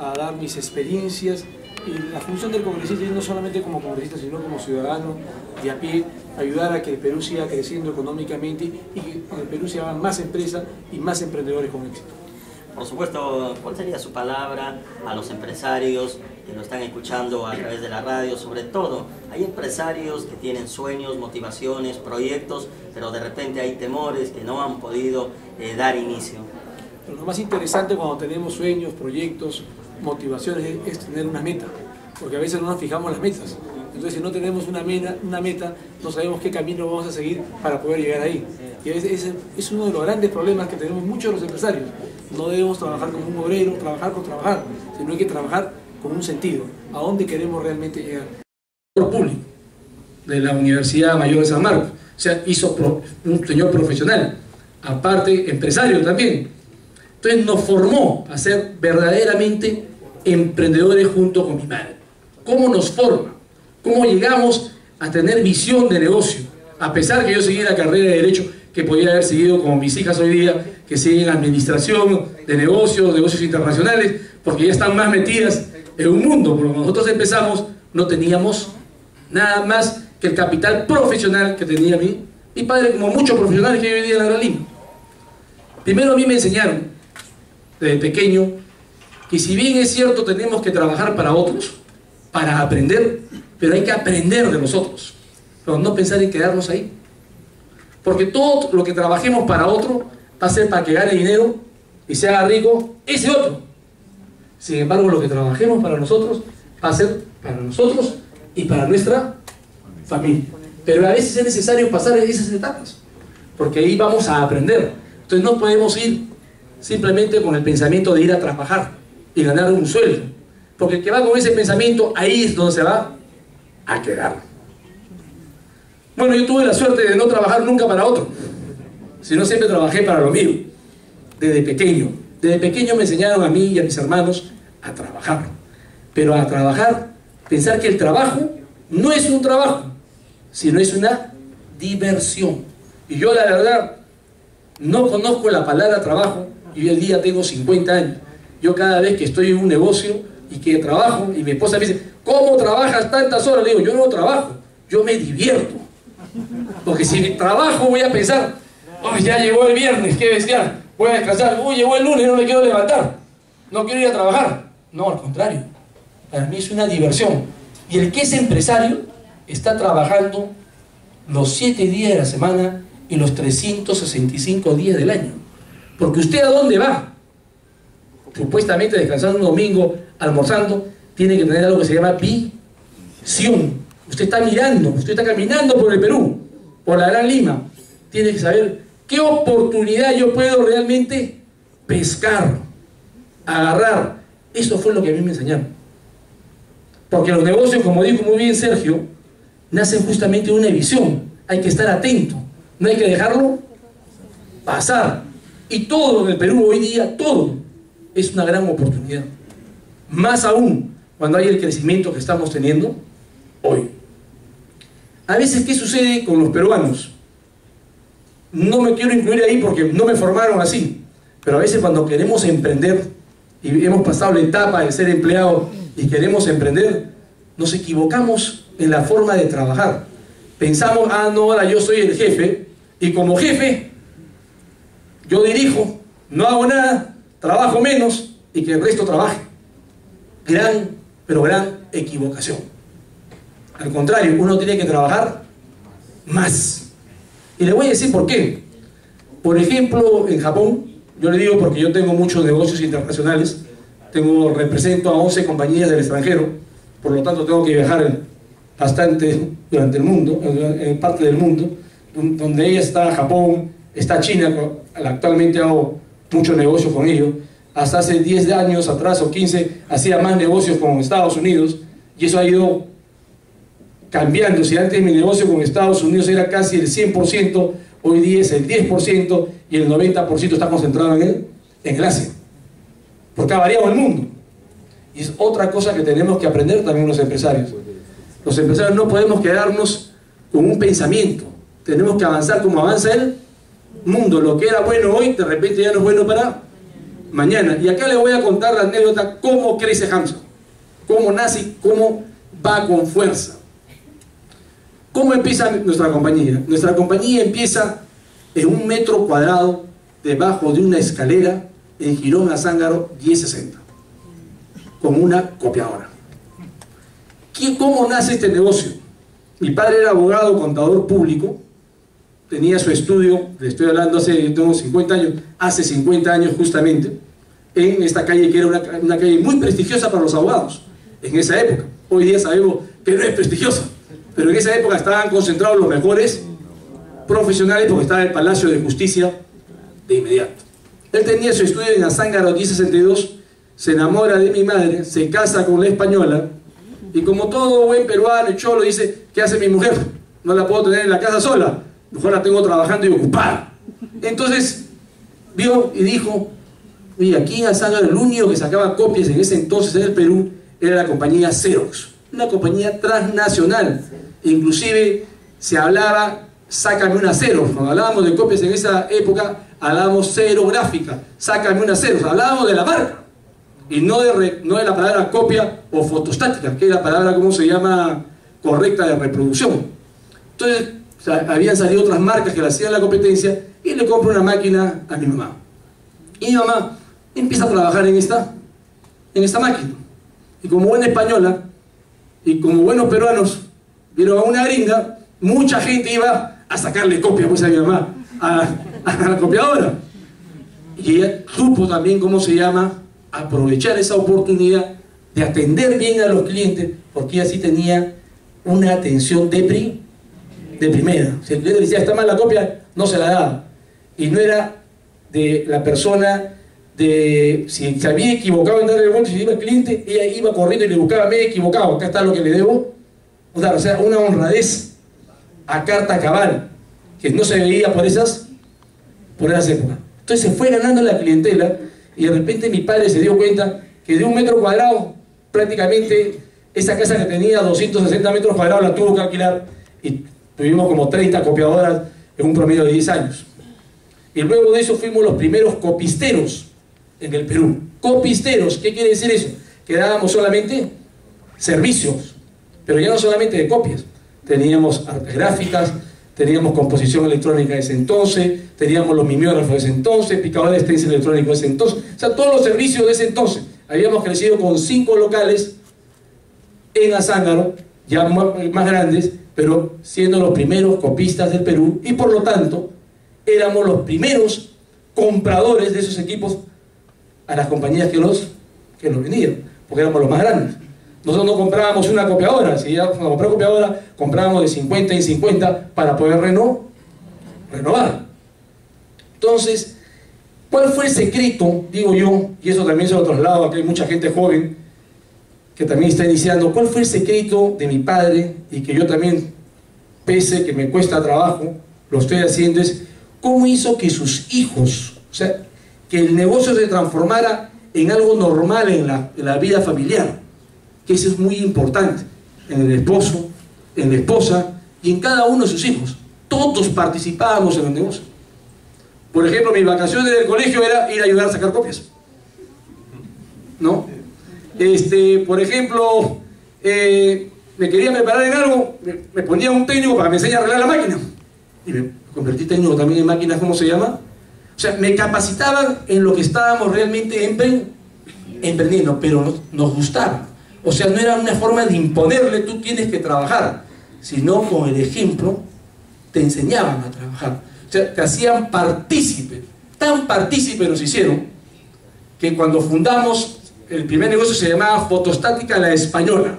a dar mis experiencias. Y la función del congresista es no solamente como congresista, sino como ciudadano de a pie, ayudar a que el Perú siga creciendo económicamente y que en el Perú se hagan más empresas y más emprendedores con éxito. Por supuesto, ¿cuál sería su palabra a los empresarios que nos están escuchando a través de la radio? Sobre todo, hay empresarios que tienen sueños, motivaciones, proyectos, pero de repente hay temores que no han podido dar inicio. Pero lo más interesante cuando tenemos sueños, proyectos, motivaciones es tener una meta, porque a veces no nos fijamos las metas. Entonces, si no tenemos una meta, no sabemos qué camino vamos a seguir para poder llegar ahí. Y a veces ese es uno de los grandes problemas que tenemos muchos de los empresarios. No debemos trabajar como un obrero, trabajar por trabajar, sino hay que trabajar con un sentido. ¿A dónde queremos realmente llegar? El público de la Universidad Mayor de San Marcos, o sea, hizo un señor profesional, aparte empresario también. Entonces nos formó a ser verdaderamente emprendedores junto con mi madre. ¿Cómo nos forma? ¿Cómo llegamos a tener visión de negocio? A pesar que yo seguí la carrera de Derecho, que podía haber seguido como mis hijas hoy día, que siguen Administración de negocios internacionales, porque ya están más metidas en un mundo. Porque cuando nosotros empezamos, no teníamos nada más que el capital profesional que tenía mi padre, como muchos profesionales que hay hoy día en la Gran Lima. Primero a mí me enseñaron, desde pequeño, que si bien es cierto tenemos que trabajar para otros, para aprender, pero hay que aprender de los otros, pero no pensar en quedarnos ahí. Porque todo lo que trabajemos para otro va a ser para que gane dinero y se haga rico ese otro. Sin embargo, lo que trabajemos para nosotros va a ser para nosotros y para nuestra familia. Pero a veces es necesario pasar esas etapas, porque ahí vamos a aprender. Entonces no podemos ir simplemente con el pensamiento de ir a trabajar y ganar un sueldo, porque el que va con ese pensamiento, ahí es donde se va a quedar. Bueno, yo tuve la suerte de no trabajar nunca para otro, sino siempre trabajé para lo mío, desde pequeño. Desde pequeño me enseñaron a mí y a mis hermanos a trabajar, pero a trabajar, pensar que el trabajo no es un trabajo, sino es una diversión. Y yo la verdad no conozco la palabra trabajo, y hoy en día tengo 50 años. Yo cada vez que estoy en un negocio y que trabajo, y mi esposa me dice, ¿cómo trabajas tantas horas? Le digo, yo no trabajo, yo me divierto. Porque si trabajo voy a pensar, oh, ya llegó el viernes, qué bestial, voy a descansar, uy, llegó el lunes, no me quiero levantar, no quiero ir a trabajar. No, al contrario, para mí es una diversión. Y el que es empresario está trabajando los 7 días de la semana y los 365 días del año. Porque usted, ¿a dónde va? Supuestamente descansando un domingo, almorzando, tiene que tener algo que se llama visión. Usted está mirando, usted está caminando por el Perú, por la Gran Lima. Tiene que saber qué oportunidad yo puedo realmente pescar, agarrar. Eso fue lo que a mí me enseñaron. Porque los negocios, como dijo muy bien Sergio, nacen justamente de una visión. Hay que estar atento, no hay que dejarlo pasar. Y todo en el Perú hoy día, todo es una gran oportunidad. Más aún cuando hay el crecimiento que estamos teniendo hoy. A veces, ¿qué sucede con los peruanos? No me quiero incluir ahí porque no me formaron así, pero a veces cuando queremos emprender y hemos pasado la etapa de ser empleado y queremos emprender, nos equivocamos en la forma de trabajar. Pensamos, ah, no, ahora yo soy el jefe y como jefe yo dirijo, no hago nada, trabajo menos y que el resto trabaje. Gran, pero gran equivocación. Al contrario, uno tiene que trabajar más. Y le voy a decir por qué. Por ejemplo, en Japón, yo le digo porque yo tengo muchos negocios internacionales, represento a 11 compañías del extranjero, por lo tanto tengo que viajar bastante durante el mundo, en parte del mundo, donde ella está Japón, está China, actualmente hago muchos negocios con ellos. Hasta hace 10 años atrás o 15 hacía más negocios con Estados Unidos y eso ha ido cambiando. Si antes mi negocio con Estados Unidos era casi el 100%, hoy día es el 10% y el 90% está concentrado en Asia, porque ha variado el mundo. Y es otra cosa que tenemos que aprender también los empresarios. Los empresarios no podemos quedarnos con un pensamiento, tenemos que avanzar como avanza el mundo. Lo que era bueno hoy, de repente ya no es bueno para mañana. Y acá le voy a contar la anécdota cómo crece Hamza, cómo nace y cómo va con fuerza. ¿Cómo empieza nuestra compañía? Nuestra compañía empieza en 1 metro cuadrado debajo de una escalera en Girón Azángaro 1060, con una copiadora. ¿Cómo nace este negocio? Mi padre era abogado, contador público, tenía su estudio, le estoy hablando tengo 50 años, hace 50 años justamente, en esta calle que era una calle muy prestigiosa para los abogados, en esa época. Hoy día sabemos que no es prestigiosa, pero en esa época estaban concentrados los mejores profesionales porque estaba el Palacio de Justicia de inmediato. Él tenía su estudio en Azángaro 1062, se enamora de mi madre, se casa con la española, y como todo buen peruano y cholo dice, ¿qué hace mi mujer? No la puedo tener en la casa sola, mejor la tengo trabajando y ocupada. Entonces vio y dijo, oye, aquí en Azángaro el único que sacaba copias en ese entonces en el Perú era la compañía Xerox, una compañía transnacional. Inclusive se hablaba, sácame una Xerox. Cuando hablábamos de copias en esa época, hablábamos xerográfica, sácame una Xerox, hablábamos de la marca y no de la palabra copia o fotostática, que es la palabra, ¿cómo se llama?, correcta de reproducción. Entonces, o sea, habían salido otras marcas que le hacían la competencia, y le compro una máquina a mi mamá. Y mi mamá empieza a trabajar en esta máquina. Y como buena española, y como buenos peruanos, vieron a una gringa, mucha gente iba a sacarle copia pues a mi mamá, a la copiadora. Y ella supo también, ¿cómo se llama?, aprovechar esa oportunidad de atender bien a los clientes, porque ella sí tenía una atención de primera. Si el cliente decía, está mal la copia, no se la daba. Y no era de la persona de, si se había equivocado en darle el vuelto, si iba el cliente, ella iba corriendo y le buscaba, me he equivocado, acá está lo que le debo. O sea, una honradez a carta cabal, que no se veía por esas épocas. Entonces se fue ganando la clientela, y de repente mi padre se dio cuenta que de 1 metro cuadrado, prácticamente esa casa que tenía 260 metros cuadrados la tuvo que alquilar, y tuvimos como 30 copiadoras en un promedio de 10 años. Y luego de eso fuimos los primeros copisteros en el Perú. Copisteros, ¿qué quiere decir eso? Que dábamos solamente servicios, pero ya no solamente de copias. Teníamos artes gráficas, teníamos composición electrónica de ese entonces, teníamos los mimeógrafos de ese entonces, picadores de stencil electrónico de ese entonces, o sea, todos los servicios de ese entonces. Habíamos crecido con 5 locales en Azángaro, ya más grandes, pero siendo los primeros copistas del Perú, y por lo tanto éramos los primeros compradores de esos equipos a las compañías que los vendían, porque éramos los más grandes. Nosotros no comprábamos una copiadora, si ya comprar copiadora, comprábamos de 50 en 50 para poder renovar. Entonces, ¿cuál fue el secreto, digo yo, y eso también se lo traslado, aquí hay mucha gente joven que también está iniciando, cuál fue el secreto de mi padre, y que yo también, pese que me cuesta trabajo, lo estoy haciendo, es cómo hizo que sus hijos, o sea, que el negocio se transformara en algo normal en la vida familiar, que eso es muy importante, en el esposo, en la esposa y en cada uno de sus hijos. Todos participábamos en el negocio. Por ejemplo, mis vacaciones del colegio era ir a ayudar a sacar copias, ¿no? Por ejemplo, me quería preparar en algo, me ponía un técnico para que me enseñe a arreglar la máquina, y me convertí técnico también en máquinas, ¿cómo se llama? O sea, me capacitaban en lo que estábamos realmente emprendiendo, pero nos gustaba. O sea, no era una forma de imponerle, tú tienes que trabajar, sino con el ejemplo te enseñaban a trabajar. O sea, te hacían partícipe, tan partícipe nos hicieron, que cuando fundamos, el primer negocio se llamaba Fotostática La Española,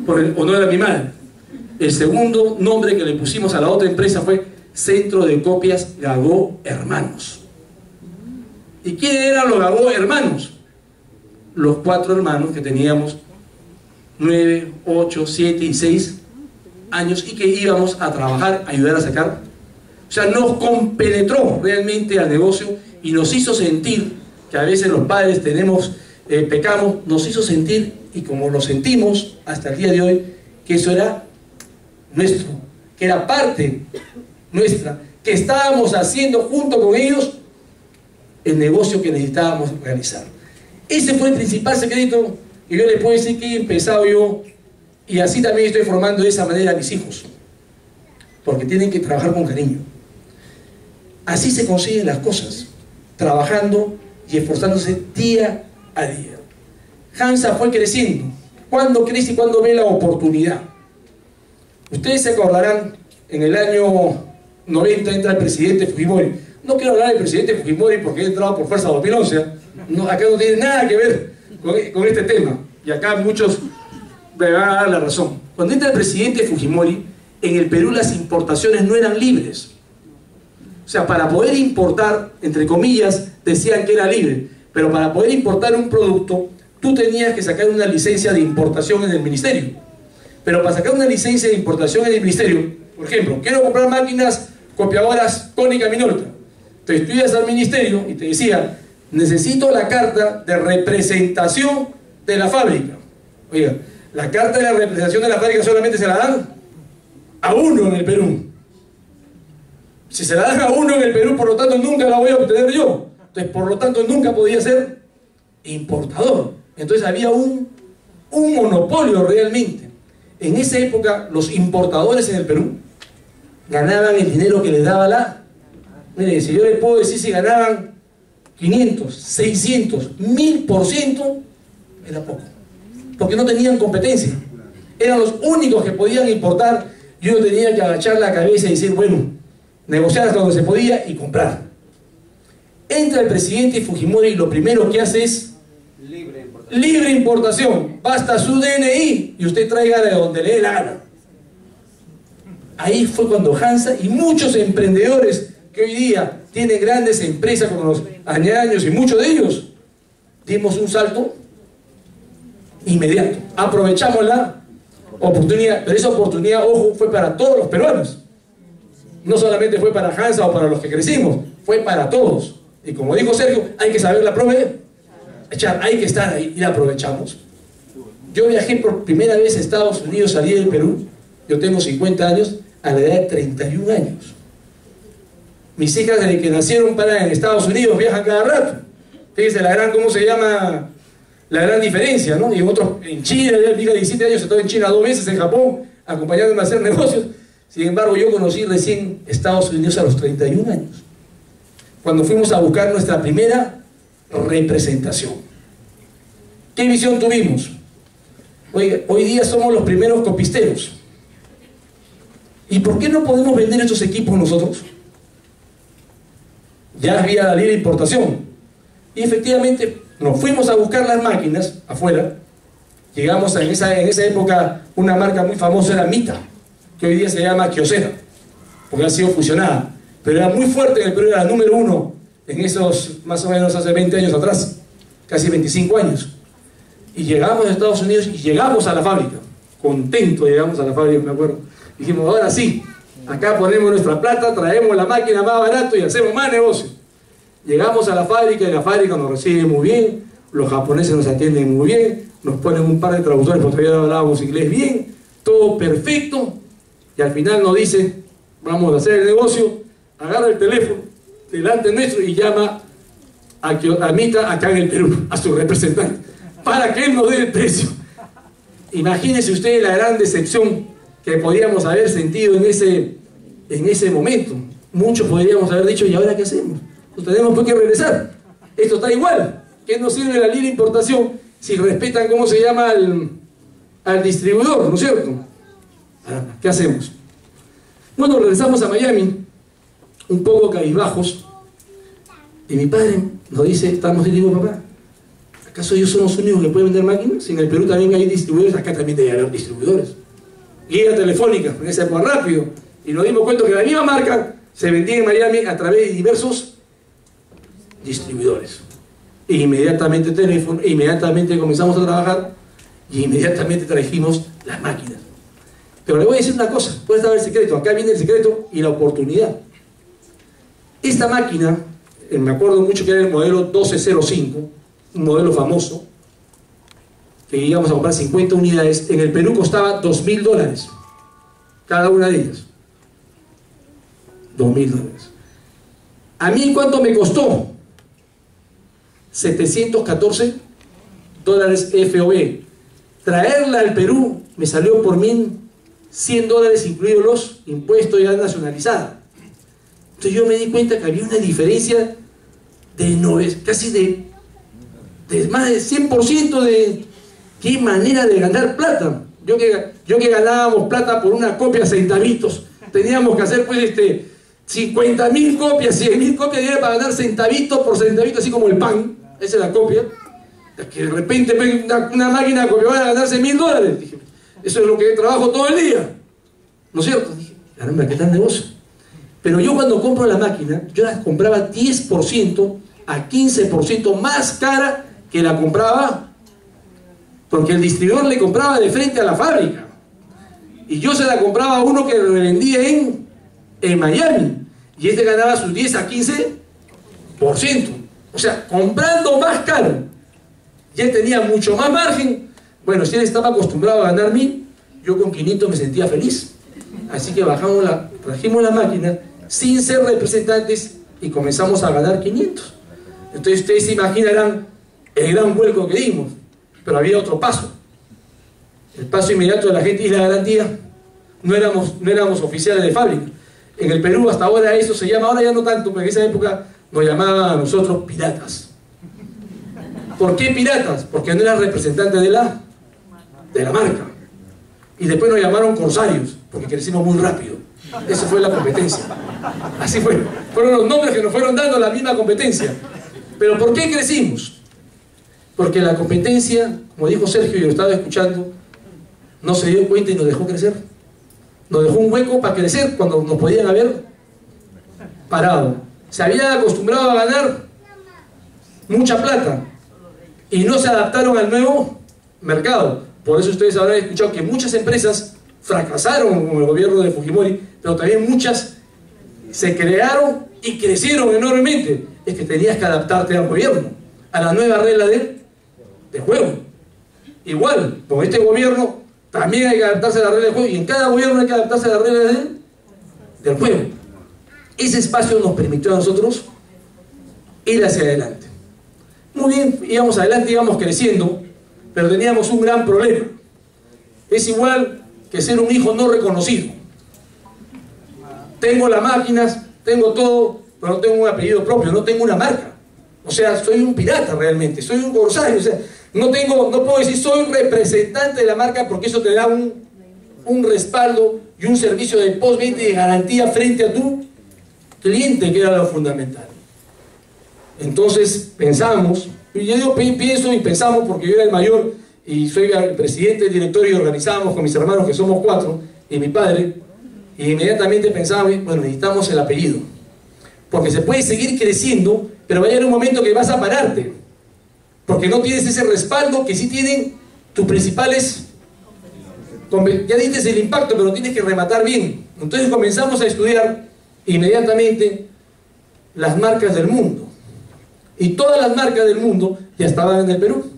por el honor de mi madre. El segundo nombre que le pusimos a la otra empresa fue Centro de Copias Gagó Hermanos. ¿Y quiénes eran los Gagó Hermanos? Los 4 hermanos que teníamos 9, 8, 7 y 6 años y que íbamos a trabajar, a ayudar a sacar. O sea, nos compenetró realmente al negocio y nos hizo sentir, que a veces los padres pecamos, nos hizo sentir, y como lo sentimos hasta el día de hoy, que eso era nuestro, que era parte nuestra, que estábamos haciendo junto con ellos el negocio que necesitábamos realizar. Ese fue el principal secreto que yo les puedo decir que he empezado yo, y así también estoy formando de esa manera a mis hijos, porque tienen que trabajar con cariño. Así se consiguen las cosas, trabajando y esforzándose día a día. HANZA fue creciendo. ¿Cuándo crece y cuándo ve la oportunidad? Ustedes se acordarán, en el año 90 entra el presidente Fujimori. No quiero hablar del presidente Fujimori porque he entrado por fuerza 2011. No, acá no tiene nada que ver con este tema. Y acá muchos me van a dar la razón. Cuando entra el presidente Fujimori, en el Perú las importaciones no eran libres. O sea, para poder importar, entre comillas, decían que era libre. Pero para poder importar un producto, tú tenías que sacar una licencia de importación en el ministerio. Pero para sacar una licencia de importación en el ministerio, por ejemplo, quiero comprar máquinas copiadoras Konica Minolta. Te estudias al ministerio y te decía, necesito la carta de representación de la fábrica. Oiga, la carta de la representación de la fábrica solamente se la dan a uno en el Perú. Si se la dan a uno en el Perú, por lo tanto nunca la voy a obtener yo. Entonces, por lo tanto, nunca podía ser importador. Entonces había un monopolio realmente. En esa época, los importadores en el Perú ganaban el dinero que les daba la... Mire, si yo les puedo decir si ganaban 500, 600, 1000%, era poco. Porque no tenían competencia. Eran los únicos que podían importar y uno tenía que agachar la cabeza y decir, bueno, negociar hasta donde se podía y comprar. Entra el presidente Fujimori y lo primero que hace es libre importación. Basta su DNI y usted traiga de donde le dé la gana. Ahí fue cuando HANZA y muchos emprendedores que hoy día tienen grandes empresas como los Añaños y muchos de ellos, dimos un salto inmediato. Aprovechamos la oportunidad, pero esa oportunidad, ojo, fue para todos los peruanos. No solamente fue para HANZA o para los que crecimos, fue para todos. Y como dijo Sergio, hay que saberla aprovechar, hay que estar ahí y la aprovechamos. Yo viajé por primera vez a Estados Unidos, salí del Perú, yo tengo 50 años, a la edad de 31 años. Mis hijas desde que nacieron para en Estados Unidos viajan cada rato. Fíjense la gran, ¿cómo se llama? La gran diferencia, ¿no? Y otros en China, ya mi hija de 17 años estuvo en China 2 veces, en Japón, acompañándome a hacer negocios. Sin embargo, yo conocí recién Estados Unidos a los 31 años, cuando fuimos a buscar nuestra primera representación. ¿Qué visión tuvimos? Hoy día somos los primeros copisteros. ¿Y por qué no podemos vender estos equipos nosotros? Ya había la libre importación. Y efectivamente nos fuimos a buscar las máquinas afuera. Llegamos en esa época, una marca muy famosa era Mita, que hoy día se llama Kyocera, porque ha sido fusionada. Pero era muy fuerte en el Perú, era la número 1 en esos, más o menos hace 20 años atrás, casi 25 años. Y llegamos a Estados Unidos y llegamos a la fábrica, contentos llegamos a la fábrica, me acuerdo. Dijimos, ahora sí, acá ponemos nuestra plata, traemos la máquina más barato y hacemos más negocio. Llegamos a la fábrica y la fábrica nos recibe muy bien, los japoneses nos atienden muy bien, nos ponen un par de traductores porque todavía hablábamos inglés bien, todo perfecto, y al final nos dice, vamos a hacer el negocio, agarra el teléfono delante nuestro y llama a Mita acá en el Perú, a su representante, para que él nos dé el precio. Imagínense ustedes la gran decepción que podíamos haber sentido en ese momento. Muchos podríamos haber dicho, ¿y ahora qué hacemos? Pues tenemos que regresar. Esto está igual. ¿Qué nos sirve la libre importación si respetan, cómo se llama, al distribuidor, ¿no es cierto? ¿Qué hacemos? Bueno, regresamos a Miami, un poco cabizbajos, y mi padre nos dice, estamos y le digo, papá, ¿acaso ellos son los únicos que pueden vender máquinas? Si en el Perú también hay distribuidores, acá también debe haber distribuidores. Guía telefónica, en esa época rápido, y nos dimos cuenta que la misma marca se vendía en Miami a través de diversos distribuidores. E inmediatamente teléfono, inmediatamente comenzamos a trabajar y inmediatamente trajimos las máquinas. Pero le voy a decir una cosa, puede estar el secreto, acá viene el secreto y la oportunidad. Esta máquina, me acuerdo mucho que era el modelo 1205, un modelo famoso, que íbamos a comprar 50 unidades, en el Perú costaba $2000 cada una de ellas. $2000. ¿A mí cuánto me costó? $714 FOB. Traerla al Perú me salió por $1.100, incluidos los impuestos ya nacionalizados. Entonces yo me di cuenta que había una diferencia de casi de más del 100% de qué manera de ganar plata. Yo que ganábamos plata por una copia centavitos, teníamos que hacer pues 50.000 copias, 100.000 copias, y era para ganar centavitos por centavito, así como el pan. Esa es la copia. Que de repente una máquina de copia va a ganarse $1.000. Dije, eso es lo que trabajo todo el día, ¿no es cierto? Dije, caramba, ¿qué tal negocio? Pero yo cuando compro la máquina, yo la compraba 10% a 15% más cara que la compraba, porque el distribuidor le compraba de frente a la fábrica y yo se la compraba a uno que revendía en Miami, y este ganaba sus 10 a 15%. O sea, comprando más caro, y él tenía mucho más margen. Bueno, si él estaba acostumbrado a ganar 1.000, yo con 500 me sentía feliz. Así que trajimos la máquina sin ser representantes y comenzamos a ganar 500. Entonces ustedes se imaginarán el gran vuelco que dimos. Pero había otro paso. El paso inmediato de la gente y la garantía. No éramos oficiales de fábrica. En el Perú hasta ahora eso se llama, ahora ya no tanto, pero en esa época nos llamaban a nosotros piratas. ¿Por qué piratas? Porque no eran representantes de la marca. Y después nos llamaron corsarios, porque crecimos muy rápido. Esa fue la competencia. Así fue. Fueron los nombres que nos fueron dando la misma competencia. ¿Pero por qué crecimos? Porque la competencia, como dijo Sergio, y lo estaba escuchando, no se dio cuenta y nos dejó crecer. Nos dejó un hueco para crecer cuando nos podían haber parado. Se habían acostumbrado a ganar mucha plata y no se adaptaron al nuevo mercado. Por eso ustedes habrán escuchado que muchas empresas fracasaron con el gobierno de Fujimori, pero también muchas se crearon y crecieron enormemente. Es que tenías que adaptarte al gobierno, a la nueva regla de juego. Igual, con este gobierno también hay que adaptarse a la regla de juego, y en cada gobierno hay que adaptarse a la regla del juego. Ese espacio nos permitió a nosotros ir hacia adelante. Muy bien, íbamos adelante, íbamos creciendo, pero teníamos un gran problema. Es igual que ser un hijo no reconocido. Tengo las máquinas, tengo todo, pero no tengo un apellido propio, no tengo una marca. O sea, soy un pirata realmente, soy un corsario. O sea, no puedo decir soy representante de la marca, porque eso te da un respaldo y un servicio de postventa y de garantía frente a tu cliente, que era lo fundamental. Entonces pensamos, y yo digo pienso y pensamos porque yo era el mayor y soy el presidente del directorio, y organizábamos con mis hermanos, que somos 4, y mi padre, y inmediatamente pensábamos, bueno, necesitamos el apellido, porque se puede seguir creciendo, pero va a llegar un momento que vas a pararte, porque no tienes ese respaldo que sí tienen tus principales. Ya diste el impacto, pero tienes que rematar bien. Entonces comenzamos a estudiar inmediatamente las marcas del mundo, y todas las marcas del mundo ya estaban en el Perú,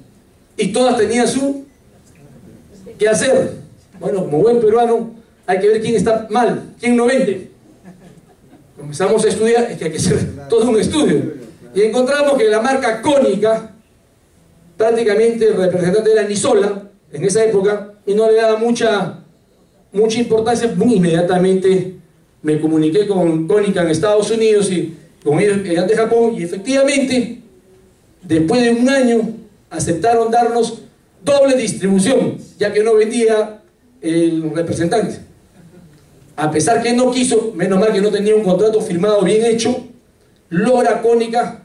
y todas tenían su qué hacer. Bueno, como buen peruano hay que ver quién está mal, quién no vende. Comenzamos a estudiar, es que hay que hacer todo un estudio, y encontramos que la marca Cónica, prácticamente el representante era Nisola en esa época, y no le daba mucha importancia. Inmediatamente me comuniqué con Cónica en Estados Unidos y con ellos de Japón, y efectivamente después de un año aceptaron darnos doble distribución, ya que no vendía el representante. A pesar que no quiso, menos mal que no tenía un contrato firmado bien hecho, logra Cónica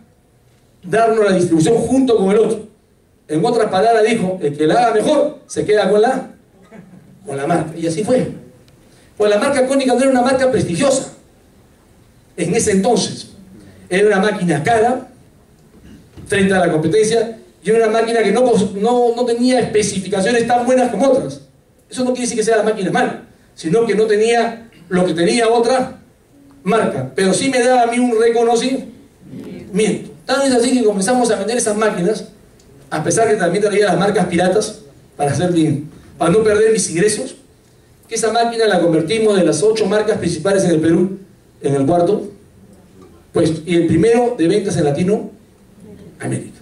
darnos la distribución junto con el otro. En otras palabras dijo, el que la haga mejor se queda con la marca, y así fue. Pues la marca Cónica no era una marca prestigiosa en ese entonces, era una máquina cara frente a la competencia, y era una máquina que no tenía especificaciones tan buenas como otras. Eso no quiere decir que sea la máquina mala, sino que no tenía lo que tenía otra marca, pero sí me daba a mí un reconocimiento. Tal es así que comenzamos a vender esas máquinas, a pesar que también traía las marcas piratas para no perder mis ingresos, que esa máquina la convertimos de las 8 marcas principales en el Perú en el 4º puesto, y el primero de ventas en Latinoamérica.